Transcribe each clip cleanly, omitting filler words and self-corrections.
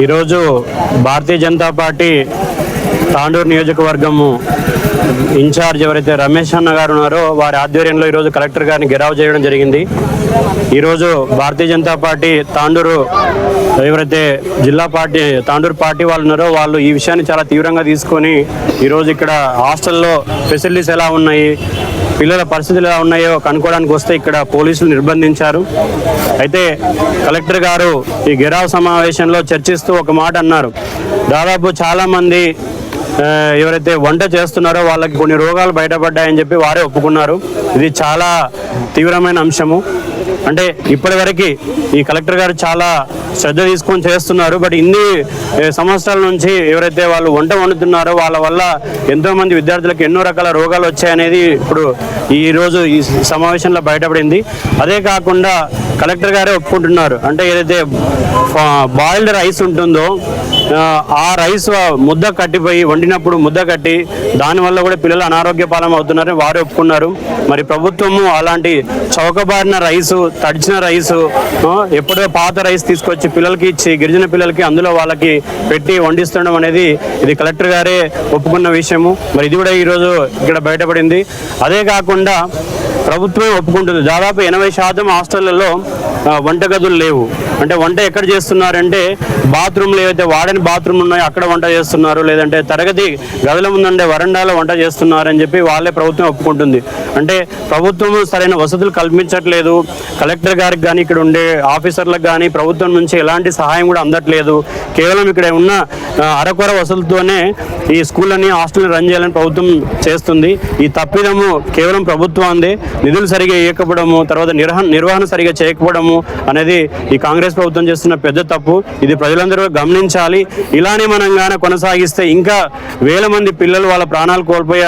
ఈరోజు Bharatiya Janata party Tandur నియోజకవర్గము incharge ఎవరైతే రమేష్ అన్న గారు ఉన్నారో వారి ఆధ్వర్యంలో ఈరోజు కలెక్టర్ గారిని గెరావ్ చేయడం జరిగింది. ఈరోజు భారతీయ జనతా పార్టీ తాండూరు ఎవరైతే జిల్లా పార్టీ తాండూరు పార్టీ వాళ్ళు ఉన్నారో వాళ్ళు ఈ విషయాన్ని చాలా తీవ్రంగా తీసుకొని ఈరోజు ఇక్కడ హాస్టల్లో ఫెసిలిటీస్ ఎలా ఉన్నాయి, పిల్లల పరిస్థితులు ఎలా ఉన్నాయో కనుక్కోవడానికి వస్తే ఇక్కడ పోలీసులు నిర్బంధించారు. అయితే కలెక్టర్ గారు ఈ గెరావ్ సమావేశంలో చర్చిస్తూ ఒక మాట అన్నారు. దాదాపు చాలామంది ఎవరైతే వంట చేస్తున్నారో వాళ్ళకి కొన్ని రోగాలు బయటపడ్డాయని చెప్పి వారే ఒప్పుకున్నారు. ఇది చాలా తీవ్రమైన అంశము. అంటే ఇప్పటివరకు ఈ కలెక్టర్ గారు చాలా శ్రద్ధ తీసుకొని చేస్తున్నారు. బట్ ఇన్ని సంవత్సరాల నుంచి ఎవరైతే వాళ్ళు వంట వండుతున్నారో వాళ్ళ వల్ల ఎంతోమంది విద్యార్థులకు ఎన్నో రకాల రోగాలు వచ్చాయనేది ఇప్పుడు ఈరోజు ఈ సమావేశంలో బయటపడింది. అదే కాకుండా కలెక్టర్ గారే ఒప్పుకుంటున్నారు. అంటే ఏదైతే బాయిల్డ్ రైస్ ఉంటుందో ఆ రైస్ ముద్ద కట్టిపోయి వండినప్పుడు ముద్ద కట్టి దానివల్ల కూడా పిల్లలు అనారోగ్య పాలన అవుతున్నారని వారు ఒప్పుకున్నారు. మరి ప్రభుత్వము అలాంటి చౌకబారిన రైసు, తడిచిన రైసు, ఎప్పుడో పాత రైస్ తీసుకొచ్చి పిల్లలకి ఇచ్చి గిరిజన పిల్లలకి అందులో వాళ్ళకి పెట్టి వండిస్తుండడం అనేది ఇది కలెక్టర్ గారే ఒప్పుకున్న విషయము. మరి ఇది కూడా ఈరోజు ఇక్కడ బయటపడింది. అదే కాకుండా ప్రభుత్వం ఒప్పుకుంటుంది. దాదాపు 80% హాస్టళ్లలో వంటగదులు లేవు. అంటే వంట ఎక్కడ చేస్తున్నారంటే బాత్రూమ్లు ఏవైతే వాడని బాత్రూమ్ ఉన్నాయో అక్కడ వంట చేస్తున్నారు, లేదంటే తరగతి గదుల ముందుండే వరండాలో వంట చేస్తున్నారని చెప్పి వాళ్ళే ప్రభుత్వం ఒప్పుకుంటుంది. అంటే ప్రభుత్వం సరైన వసతులు కల్పించట్లేదు. కలెక్టర్ గారికి కానీ ఇక్కడ ఉండే ఆఫీసర్లకు కానీ ప్రభుత్వం నుంచి ఎలాంటి సహాయం కూడా అందట్లేదు. కేవలం ఇక్కడ ఉన్న అరకొర వసతులతోనే ఈ స్కూళ్ళని హాస్టల్ని రన్ చేయాలని ప్రభుత్వం చేస్తుంది. ఈ తప్పిదము కేవలం ప్రభుత్వాందే. నిధులు సరిగా ఇవ్వకపోవడము, తర్వాత నిర్వహణ సరిగా చేయకపోవడము అనేది ఈ కాంగ్రెస్ ప్రభుత్వం చేస్తున్న పెద్ద తప్పు. ఇది ప్రజలందరూ గమనించాలి. ఇలానే మనం గానే కొనసాగిస్తే ఇంకా వేల మంది పిల్లలు వాళ్ళ ప్రాణాలు కోల్పోయే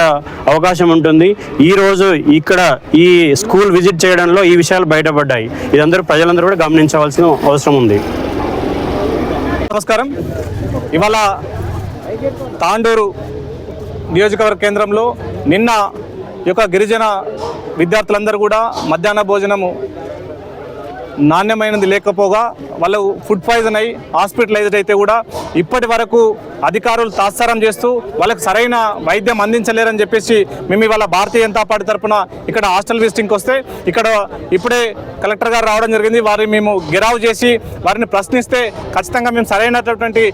అవకాశం ఉంటుంది. ఈ రోజు ఇక్కడ ఈ స్కూల్ విజిట్ చేయడంలో ఈ విషయాలు బయటపడ్డాయి. ఇదందరూ ప్రజలందరూ కూడా గమనించవలసిన అవసరం ఉంది. నమస్కారం. ఇవాళ తాండూరు నియోజకవర్గ కేంద్రంలో నిన్న యొక్క గిరిజన విద్యార్థులందరూ కూడా మధ్యాహ్న భోజనము నాణ్యమైనది లేకపోగా వాళ్ళు ఫుడ్ పాయిజన్ అయ్యి హాస్పిటలైజ్డ్ అయితే కూడా ఇప్పటి వరకు అధికారులు తాత్సారం చేస్తూ వాళ్ళకి సరైన వైద్యం అందించలేరని చెప్పేసి మేము ఇవాళ భారతీయ జనతా పార్టీ తరఫున ఇక్కడ హాస్టల్ విజిటింగ్కి వస్తే ఇక్కడ ఇప్పుడే కలెక్టర్ గారు రావడం జరిగింది. వారిని మేము గెరావ్ చేసి వారిని ప్రశ్నిస్తే ఖచ్చితంగా మేము సరైనటువంటి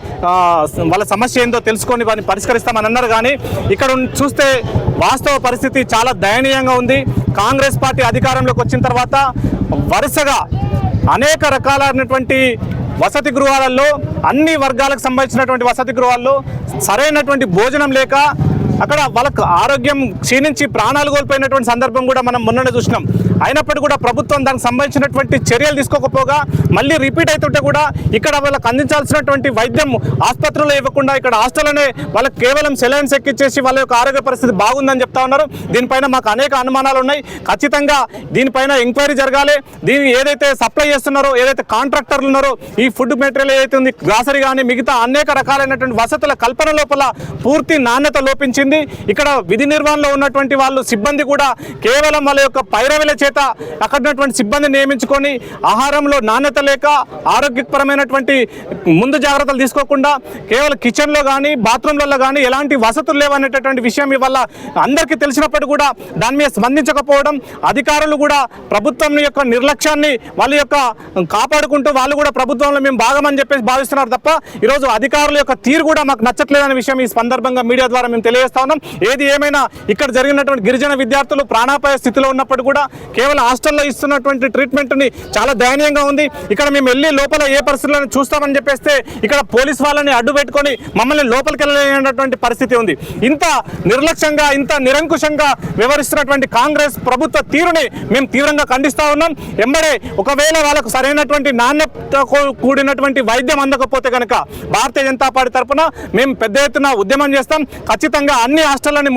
వాళ్ళ సమస్య ఏందో తెలుసుకొని వారిని పరిష్కరిస్తామని అన్నారు. కానీ ఇక్కడ చూస్తే వాస్తవ పరిస్థితి చాలా దయనీయంగా ఉంది. కాంగ్రెస్ పార్టీ అధికారంలోకి వచ్చిన తర్వాత వరుసగా అనేక రకాలైనటువంటి వసతి గృహాలలో అన్ని వర్గాలకు సంబంధించినటువంటి వసతి గృహాల్లో సరైనటువంటి భోజనం లేక అక్కడ వాళ్ళకు ఆరోగ్యం క్షీణించి ప్రాణాలు కోల్పోయినటువంటి సందర్భం కూడా మనం మొన్ననే చూసినాం. అయినప్పటికీ కూడా ప్రభుత్వం దానికి సంబంధించినటువంటి చర్యలు తీసుకోకపోగా మళ్ళీ రిపీట్ అవుతుంటే కూడా ఇక్కడ వాళ్ళకి అందించాల్సినటువంటి వైద్యం ఆసుపత్రుల్లో ఇవ్వకుండా ఇక్కడ హాస్టల్లోనే వాళ్ళకి కేవలం సెలైన్స్ ఎక్కిచ్చేసి వాళ్ళ యొక్క ఆరోగ్య పరిస్థితి బాగుందని చెప్తా ఉన్నారు. దీనిపైన మాకు అనేక అనుమానాలు ఉన్నాయి. ఖచ్చితంగా దీనిపైన ఎంక్వైరీ జరగాలి. దీన్ని ఏదైతే సప్లై చేస్తున్నారో, ఏదైతే కాంట్రాక్టర్లు ఉన్నారో, ఈ ఫుడ్ మెటీరియల్ ఏదైతే ఉంది, గ్రాసరీ కానీ మిగతా అనేక రకాలైనటువంటి వసతుల కల్పన లోపల పూర్తి నాణ్యత లోపించింది. ఇక్కడ విధి నిర్వహణలో ఉన్నటువంటి వాళ్ళు సిబ్బంది కూడా కేవలం వాళ్ళ యొక్క పైరవిల చేత అక్కడ ఉన్నటువంటి సిబ్బంది నియమించుకొని ఆహారంలో నాణ్యత లేక ఆరోగ్యపరమైనటువంటి ముందు జాగ్రత్తలు తీసుకోకుండా కేవలం కిచెన్లో కానీ బాత్రూమ్లలో కానీ ఎలాంటి వసతులు లేవనేటటువంటి విషయం ఇవాళ అందరికీ తెలిసినప్పటికీ కూడా దాని మీద స్పందించకపోవడం, అధికారులు కూడా ప్రభుత్వం యొక్క నిర్లక్ష్యాన్ని వాళ్ళ యొక్క కాపాడుకుంటూ వాళ్ళు కూడా ప్రభుత్వంలో మేము భాగమని చెప్పేసి భావిస్తున్నారు తప్ప ఈరోజు అధికారుల యొక్క తీరు కూడా మాకు నచ్చట్లేదనే విషయం ఈ సందర్భంగా మీడియా ద్వారా మేము తెలియజేస్తా ఉన్నాం. ఏది ఏమైనా ఇక్కడ జరిగినటువంటి గిరిజన విద్యార్థులు ప్రాణాపాయ స్థితిలో ఉన్నప్పుడు కూడా కేవలం హాస్టల్లో ఇస్తున్నటువంటి ట్రీట్మెంట్ని చాలా దయనీయంగా ఉంది. ఇక్కడ మేము వెళ్ళి లోపల ఏ పరిస్థితులను చూస్తామని చెప్పేస్తే ఇక్కడ పోలీస్ వాళ్ళని అడ్డు పెట్టుకొని మమ్మల్ని లోపలికి వెళ్ళలేనటువంటి పరిస్థితి ఉంది. ఇంత నిర్లక్ష్యంగా, ఇంత నిరంకుశంగా వ్యవహరిస్తున్నటువంటి కాంగ్రెస్ ప్రభుత్వ తీరుని మేము తీవ్రంగా ఖండిస్తా ఉన్నాం. ఎంబడే ఒకవేళ వాళ్ళకు సరైనటువంటి నాణ్యత కూడినటువంటి వైద్యం అందకపోతే కనుక భారతీయ జనతా పార్టీ తరఫున మేము పెద్ద ఎత్తున ఉద్యమం చేస్తాం. ఖచ్చితంగా అన్ని హాస్టళ్లని